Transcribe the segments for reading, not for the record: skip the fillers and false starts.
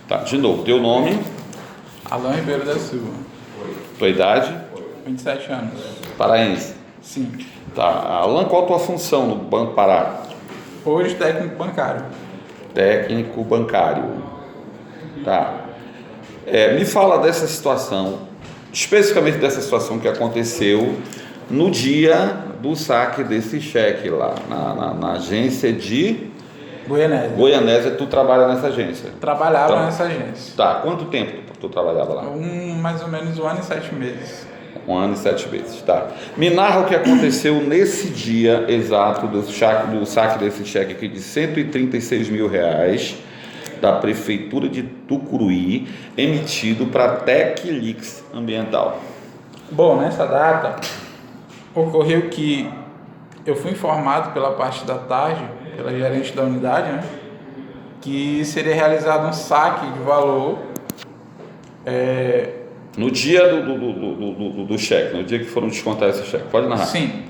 Tá, de novo, teu nome, Alan Ribeiro da Silva, tua idade, 27 anos. paraense. Sim. Tá, Alan, qual a tua função no Banco Pará? Hoje técnico bancário. Técnico bancário. Tá. Me fala dessa situação, especificamente dessa situação que aconteceu no dia do saque desse cheque lá, na agência de Goianésia. Tu trabalha nessa agência? Trabalhava nessa agência. Tá, quanto tempo tu trabalhava lá? Mais ou menos 1 ano e 7 meses. 1 ano e 7 meses, tá. Me narra o que aconteceu nesse dia exato do saque desse cheque aqui de R$136 mil da Prefeitura de Tucuruí, emitido para a Teclix Ambiental. Bom, nessa data, ocorreu que eu fui informado pela parte da tarde, pela gerente da unidade, né, que seria realizado um saque de valor no dia do cheque, no dia que foram descontar esse cheque. Pode narrar. Sim,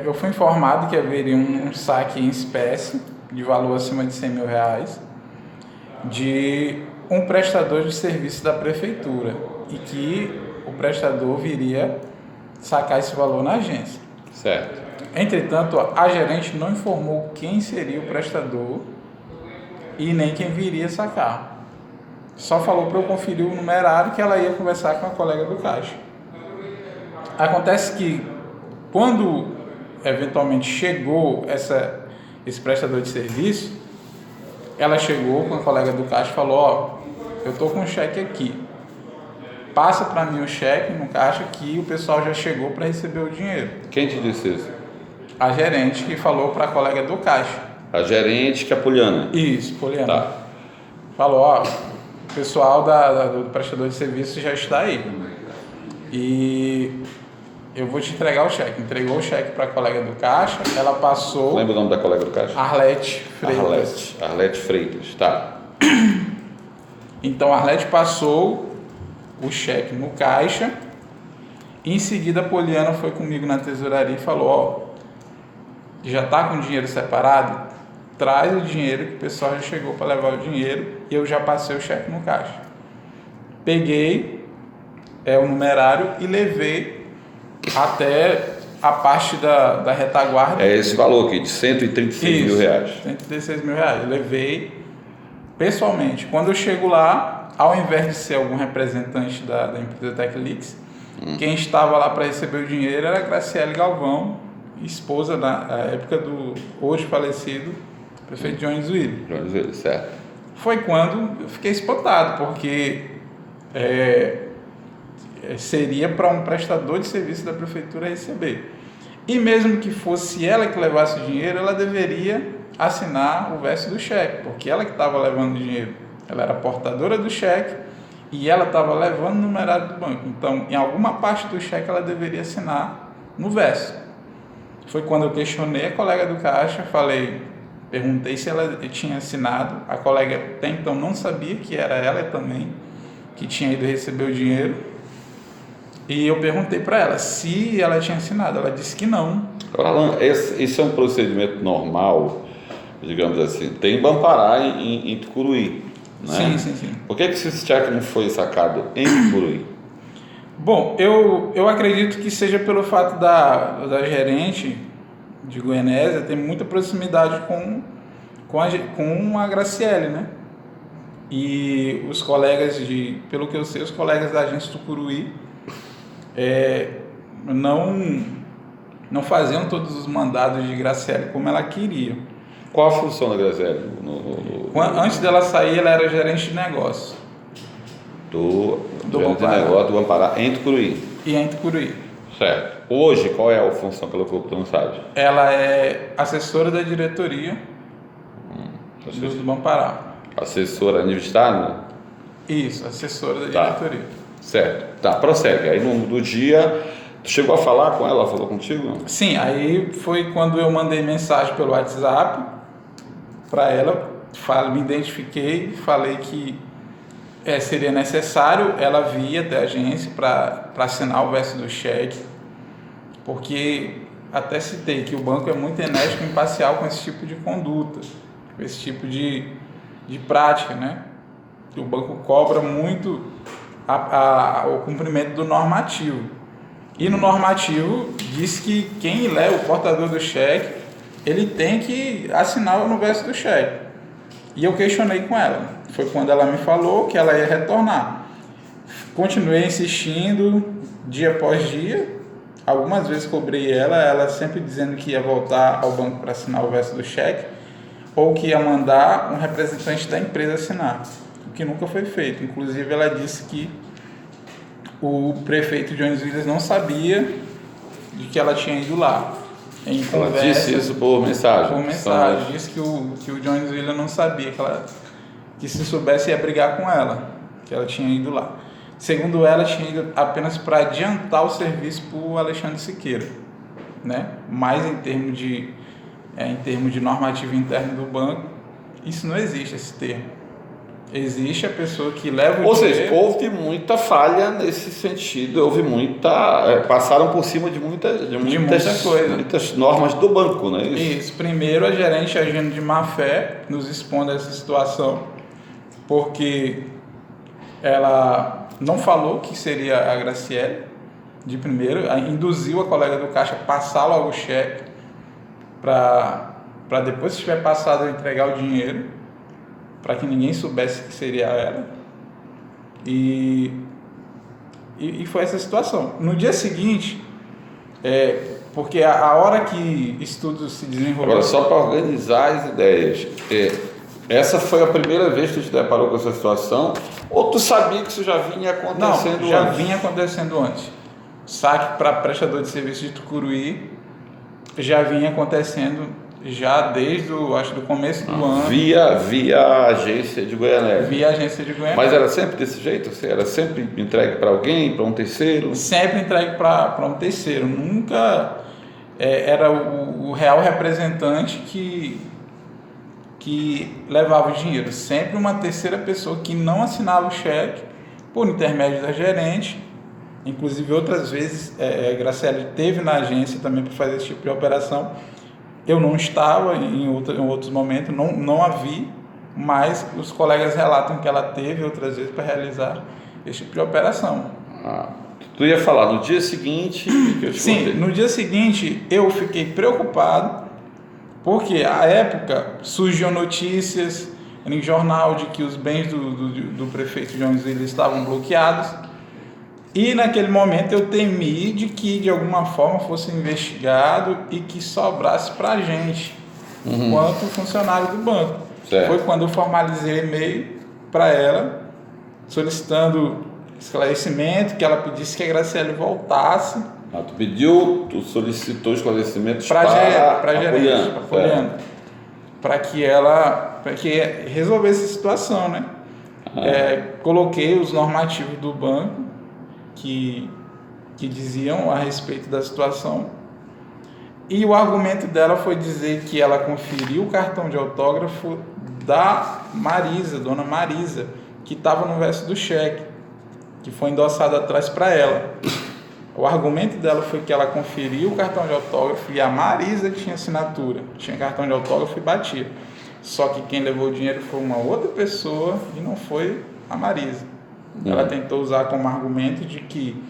eu fui informado que haveria um saque em espécie de valor acima de R$100 mil de um prestador de serviço da prefeitura e que o prestador viria sacar esse valor na agência. Certo. Entretanto, a gerente não informou quem seria o prestador e nem quem viria sacar. Só falou para eu conferir o numerário que ela ia conversar com a colega do caixa. Acontece que quando eventualmente chegou esse prestador de serviço, ela chegou com a colega do caixa e falou: eu estou com um cheque aqui, passa para mim o cheque no caixa que o pessoal já chegou para receber o dinheiro. Quem te disse isso? A gerente que falou para a colega do caixa. A gerente que é a Poliana? Isso, Poliana. Tá. Falou: o pessoal do prestador de serviço já está aí e eu vou te entregar o cheque. Entregou o cheque para a colega do caixa, ela passou... Lembra o nome da colega do caixa? Arlete Freitas. Arlete Freitas, tá. Então, a Arlete passou o cheque no caixa. Em seguida, a Poliana foi comigo na tesouraria e falou: já está com o dinheiro separado? Traz o dinheiro que o pessoal já chegou para levar o dinheiro e eu já passei o cheque no caixa. Peguei o numerário e levei até a parte da retaguarda. É esse valor aqui, de R$136 mil. R$136 mil. Eu levei pessoalmente. Quando eu chego lá, ao invés de ser algum representante da empresa Teclix, quem estava lá para receber o dinheiro era a Graciele Galvão, esposa na época do hoje falecido prefeito Jones Willi. Jones Willi, certo. Foi quando eu fiquei espantado, porque seria para um prestador de serviço da prefeitura receber. E mesmo que fosse ela que levasse o dinheiro, ela deveria assinar o verso do cheque, porque ela que estava levando o dinheiro. Ela era portadora do cheque e ela estava levando o numerário do banco. Então, em alguma parte do cheque, ela deveria assinar no verso. Foi quando eu questionei a colega do caixa, perguntei se ela tinha assinado. A colega até então não sabia que era ela também que tinha ido receber o dinheiro. E eu perguntei para ela se ela tinha assinado. Ela disse que não. Alan, esse é um procedimento normal, digamos assim. Tem em Bampará, em Tucuruí, né? Sim. Por que esse cheque não foi sacado em Tucuruí? Bom, eu acredito que seja pelo fato da gerente de Goianésia ter muita proximidade com a Graciele, né? E os colegas pelo que eu sei, os colegas da agência Tucuruí não faziam todos os mandados de Graciele como ela queria. Qual a função da Graciele? Antes dela sair, ela era gerente de negócio. Do negócio do Bampará em Tucuruí. E em Tucuruí. Certo. Hoje, qual é a função pelo que tu não sabe? Ela é assessora da diretoria do Bampará. Assessora a nível de estado? Isso, assessora da diretoria. Certo. Tá, prossegue. Aí no dia, tu chegou a falar com ela? Falou contigo? Sim, aí foi quando eu mandei mensagem pelo WhatsApp para ela, me identifiquei, falei que seria necessário ela vir até a agência para assinar o verso do cheque, porque até citei que o banco é muito enérgico e imparcial com esse tipo de conduta, com esse tipo de prática, né? o banco cobra muito o cumprimento do normativo. E no normativo diz que quem leva, o portador do cheque, ele tem que assinar no verso do cheque. E eu questionei com ela. Foi quando ela me falou que ela ia retornar. Continuei insistindo dia após dia. Algumas vezes cobrei ela sempre dizendo que ia voltar ao banco para assinar o verso do cheque, ou que ia mandar um representante da empresa assinar, o que nunca foi feito. Inclusive, ela disse que o prefeito Jones Williams não sabia de que ela tinha ido lá. Em Ela disse isso por mensagem? Por mensagem. Disse que o Jones Williams não sabia, que se soubesse ia brigar com ela, que ela tinha ido lá. Segundo ela, tinha ido apenas para adiantar o serviço para o Alexandre Siqueira, né? Mas em termos de normativo interno do banco, isso não existe, esse termo. Existe a pessoa que leva o dinheiro... Ou seja, houve muita falha nesse sentido, passaram por cima de muitas normas do banco, né? Isso. Primeiro, a gerente agindo de má fé, nos expondo a essa situação, porque ela não falou que seria a Graciele, de primeiro, induziu a colega do caixa a passar logo o cheque, para depois, se tiver passado, eu entregar o dinheiro, para que ninguém soubesse que seria ela. E foi essa situação. No dia seguinte, porque a hora que isso tudo se desenvolveu... Agora, só para organizar as ideias, essa foi a primeira vez que tu te deparou com essa situação, ou tu sabia que isso já vinha acontecendo antes? Não, já vinha acontecendo antes. Saque para prestador de serviço de Tucuruí já vinha acontecendo já desde do começo do ano. Via agência de Goianésia. Via agência de Goianésia. Mas era sempre desse jeito? Era sempre entregue para alguém, para um terceiro? Sempre entregue para um terceiro. Nunca era o real representante que levava o dinheiro. Sempre uma terceira pessoa que não assinava o cheque por intermédio da gerente. Inclusive, outras vezes, a Graciele esteve na agência também para fazer esse tipo de operação. Eu não estava em outros momentos, não a vi, mas os colegas relatam que ela teve outras vezes para realizar esse tipo de operação. Tu ia falar no dia seguinte que eu te Sim, contei. No dia seguinte eu fiquei preocupado, porque à época surgiam notícias em jornal de que os bens do prefeito Jones Williams estavam bloqueados. E naquele momento eu temi de que de alguma forma fosse investigado e que sobrasse para a gente, enquanto funcionário do banco. Certo. Foi quando eu formalizei e-mail para ela, solicitando esclarecimento, que ela pedisse que a Graciele voltasse. Tu solicitou esclarecimentos para a gerente, para que resolvesse a situação, né? Coloquei os normativos do banco que diziam a respeito da situação, e o argumento dela foi dizer que ela conferiu o cartão de autógrafo da Marisa, dona Marisa, que estava no verso do cheque, que foi endossado atrás para ela. O argumento dela foi que ela conferiu o cartão de autógrafo e a Marisa tinha assinatura, tinha cartão de autógrafo e batia. Só que quem levou o dinheiro foi uma outra pessoa e não foi a Marisa. Ela tentou usar como argumento de que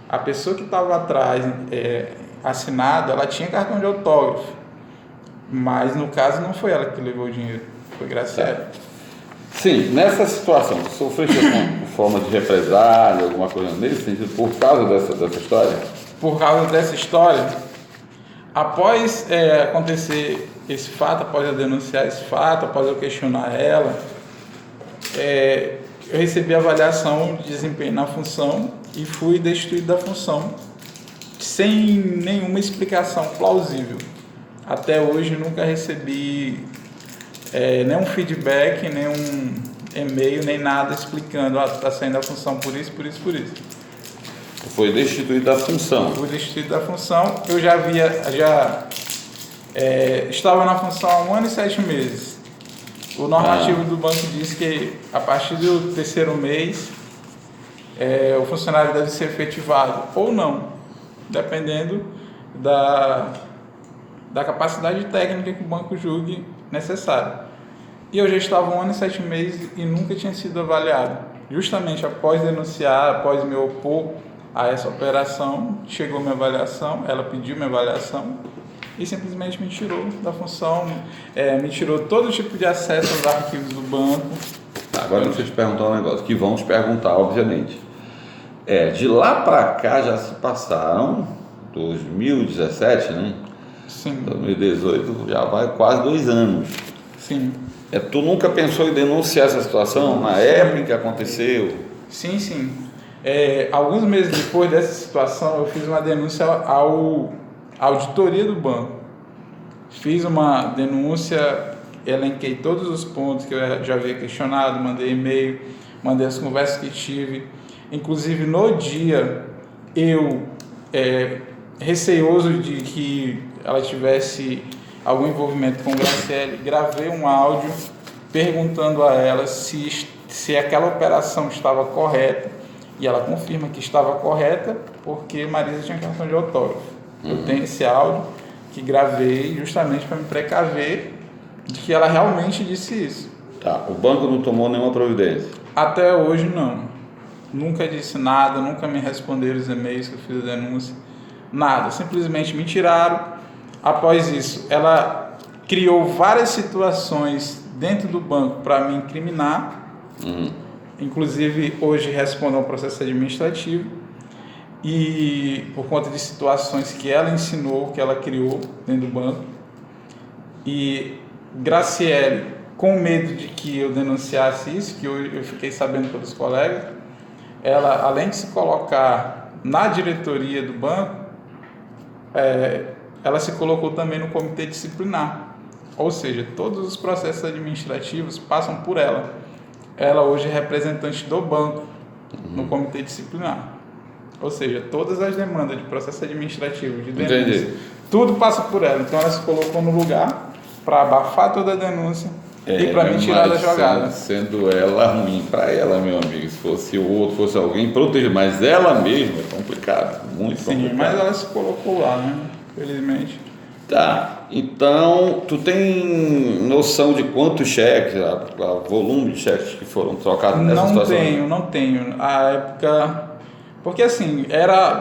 a pessoa que estava atrás, assinada, ela tinha cartão de autógrafo, mas no caso não foi ela que levou o dinheiro, foi Graciele. Sim, nessa situação, sofreste alguma forma de represália, alguma coisa nesse sentido, por causa dessa história? Por causa dessa história, após acontecer esse fato, após eu denunciar esse fato, após eu questionar ela, eu recebi avaliação de desempenho na função e fui destituído da função sem nenhuma explicação plausível. Até hoje nunca recebi nenhum feedback, nenhum e-mail, nem nada explicando, está saindo da função por isso. Foi destituído da função. Fui destituído da função. Eu estava na função há 1 ano e 7 meses. O normativo do banco diz que a partir do 3º mês o funcionário deve ser efetivado ou não, dependendo da capacidade técnica que o banco julgue necessário. E eu já estava 1 ano e 7 meses e nunca tinha sido avaliado. Justamente após denunciar, após me opor a essa operação, chegou minha avaliação, ela pediu minha avaliação e simplesmente me tirou da função, me tirou todo tipo de acesso aos arquivos do banco. Agora deixa eu te perguntar um negócio, que vão te perguntar, obviamente. De lá para cá já se passaram 2017, né? Sim. 2018 já vai quase 2 anos. Sim. Tu nunca pensou em denunciar essa situação na época que aconteceu? Sim, sim. Alguns meses depois dessa situação, eu fiz uma denúncia à auditoria do banco. Fiz uma denúncia, elenquei todos os pontos que eu já havia questionado, mandei e-mail, mandei as conversas que tive. Inclusive, no dia, eu, receoso de que ela tivesse algum envolvimento com o Graciele, gravei um áudio perguntando a ela se aquela operação estava correta, e ela confirma que estava correta porque Marisa tinha cartão de autógrafo. Eu tenho esse áudio que gravei justamente para me precaver de que ela realmente disse isso. Tá, o banco não tomou nenhuma providência? Até hoje não. Nunca disse nada, nunca me responderam os e-mails que eu fiz a denúncia, nada, simplesmente me tiraram. Após isso, ela criou várias situações dentro do banco para me incriminar. Inclusive, hoje respondo ao processo administrativo. E por conta de situações que ela ensinou, que ela criou dentro do banco. E Graciele, com medo de que eu denunciasse isso, que eu fiquei sabendo pelos colegas, ela, além de se colocar na diretoria do banco, ela se colocou também no comitê disciplinar. Ou seja, todos os processos administrativos passam por ela. Ela hoje é representante do banco no comitê disciplinar. Ou seja, todas as demandas de processo administrativo, de denúncia, tudo passa por ela. Então ela se colocou no lugar para abafar toda a denúncia e para me tirar da jogada. Sendo ela ruim para ela, meu amigo. Se fosse o outro, fosse alguém proteger, mas ela mesma é complicado, muito complicado. Sim, mas ela se colocou lá, né? Felizmente. Tá, então tu tem noção de quantos cheques, o volume de cheques que foram trocados nessa situação? Não tenho. A época... Porque assim,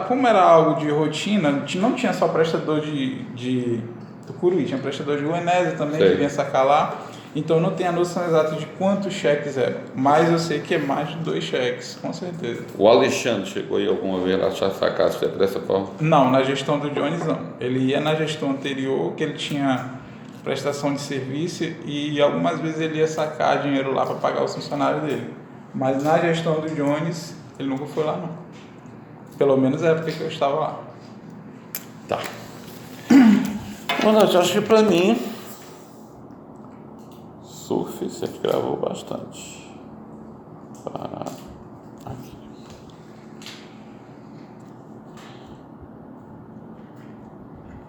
como era algo de rotina, não tinha só prestador de Tucuruí, tinha prestador de Goianésia também, que vinha sacar lá. Então eu não tenho a noção exata de quantos cheques eram, mas eu sei que é mais de 2 cheques, com certeza. O Alexandre chegou aí alguma vez lá sacar dessa forma? Não, na gestão do Jones não. Ele ia na gestão anterior, que ele tinha prestação de serviço e algumas vezes ele ia sacar dinheiro lá para pagar os funcionários dele. Mas na gestão do Jones, ele nunca foi lá não. Pelo menos na época que eu estava lá. Tá. Bom, eu acho que para mim suficiente, gravou bastante.